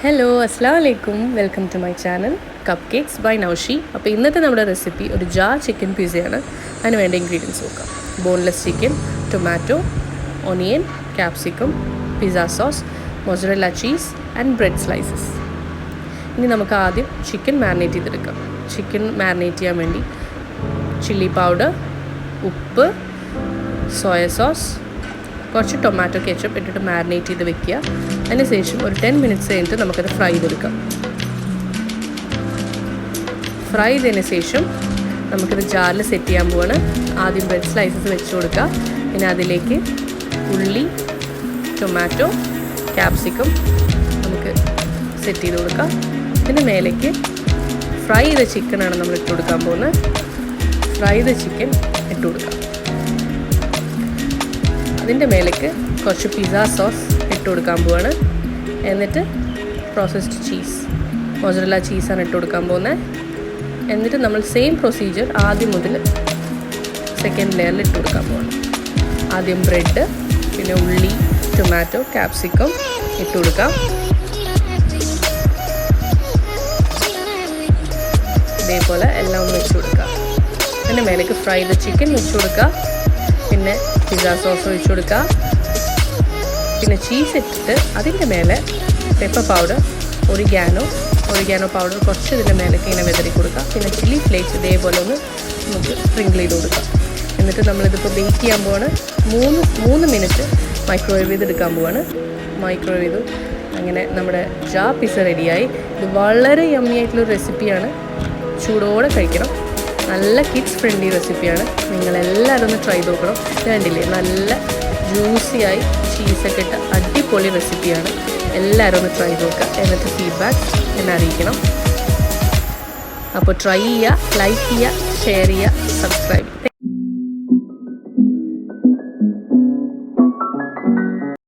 Hello അസ്സലാമു അലൈക്കും welcome to my channel cupcakes by Naushi. അപ്പോൾ ഇന്നത്തെ നമ്മുടെ റെസിപ്പി ഒരു ജാർ ചിക്കൻ പിസയാണ്. അതിന് വേണ്ട ഇൻഗ്രീഡിയൻസ് നോക്കാം. Boneless chicken, tomato, onion, capsicum, pizza sauce, mozzarella cheese and bread slices. ഇനി നമുക്ക് ആദ്യം ചിക്കൻ മാരിനേറ്റ് ചെയ്തെടുക്കാം. ചിക്കൻ മാരിനേറ്റ് ചെയ്യാൻ വേണ്ടി ചില്ലി പൗഡർ, ഉപ്പ്, സോയ സോസ്, കുറച്ച് ടൊമാറ്റോ കെച്ചപ്പ് ഇട്ടിട്ട് മാരിനേറ്റ് ചെയ്ത് വെക്കുക. അതിനുശേഷം ഒരു 10 മിനിറ്റ്സ് കഴിഞ്ഞിട്ട് നമുക്കത് ഫ്രൈ ചെയ്തെടുക്കാം. ഫ്രൈ ചെയ്തതിന് ശേഷം നമുക്കിത് ജാറിൽ സെറ്റ് ചെയ്യാൻ പോവാണ്. ആദ്യം ബ്രെഡ് സ്ലൈസസ് വെച്ച് കൊടുക്കുക. പിന്നെ അതിലേക്ക് ഉള്ളി, ടൊമാറ്റോ, ക്യാപ്സിക്കം നമുക്ക് സെറ്റ് ചെയ്ത് കൊടുക്കാം. പിന്നെ മേലേക്ക് ഫ്രൈ ചെയ്ത ചിക്കനാണ് നമ്മൾ ഇട്ട് കൊടുക്കാൻ പോകുന്നത്. ഫ്രൈ ചെയ്ത ചിക്കൻ ഇട്ട് കൊടുക്കാം. അതിൻ്റെ മേലേക്ക് കുറച്ച് പിസ്സ സോസ് ഇട്ട് കൊടുക്കാൻ പോവാണ്. എന്നിട്ട് പ്രോസസ്ഡ് ചീസ്, മൊസറല്ല ചീസാണ് ഇട്ട് കൊടുക്കാൻ പോകുന്നത്. എന്നിട്ട് നമ്മൾ സെയിം പ്രൊസീജിയർ ആദ്യം മുതൽ സെക്കൻഡ് ലെയറിൽ ഇട്ട് കൊടുക്കാൻ പോവാണ്. ആദ്യം ബ്രെഡ്, പിന്നെ ഉള്ളി, ടൊമാറ്റോ, ക്യാപ്സിക്കം ഇട്ട് കൊടുക്കാം. ഇതേപോലെ എല്ലാം ഒന്ന് വെച്ച് കൊടുക്കുക. അതിൻ്റെ മേലേക്ക് ഫ്രൈ ചെയ്ത ചിക്കൻ വെച്ച് കൊടുക്കുക. പിന്നെ പിസ്സ സോസ് ഒഴിച്ച് കൊടുക്കുക. പിന്നെ ചീസ് ഇട്ടിട്ട് അതിൻ്റെ മേലെ പെപ്പർ പൗഡർ, ഒറിഗാനോ പൗഡർ കുറച്ച് ഇതിൻ്റെ മേലേക്ക് ഇങ്ങനെ വിതറി കൊടുക്കുക. പിന്നെ ചില്ലി ഫ്ലേക്സ് ഇതേപോലെ ഒന്ന് നമുക്ക് സ്പ്രിങ്കിൾ ചെയ്ത് കൊടുക്കാം. എന്നിട്ട് നമ്മളിതിപ്പോൾ ബേക്ക് ചെയ്യാൻ പോവാണ്. 3 മിനിറ്റ് മൈക്രോവേവ് ചെയ്തെടുക്കാൻ പോവാണ്. മൈക്രോവേവ് ചെയ്തു. അങ്ങനെ നമ്മുടെ ജാർ പിസ്സ റെഡിയായി. ഇത് വളരെ യമ്മി ആയിട്ടുള്ളൊരു റെസിപ്പിയാണ്. ചൂടോടെ കഴിക്കണം. നല്ല കിഡ്സ് ഫ്രണ്ട്ലി റെസിപ്പിയാണ്. നിങ്ങളെല്ലാവരും ഒന്ന് ട്രൈ ചെയ്ത് നോക്കണം. വേണ്ടില്ലേ, നല്ല ജ്യൂസിയായി ചീസൊക്കെ ഇട്ട അടിപൊളി റെസിപ്പിയാണ്. എല്ലാവരും ഒന്ന് ട്രൈ ചെയ്ത് നോക്കുക. എന്നിട്ട് ഫീഡ്ബാക്ക് എന്നെ അറിയിക്കണം. അപ്പോൾ ട്രൈ ചെയ്യുക, ലൈക്ക് ചെയ്യുക, ഷെയർ ചെയ്യുക, സബ്സ്ക്രൈബ് ചെയ്യുക.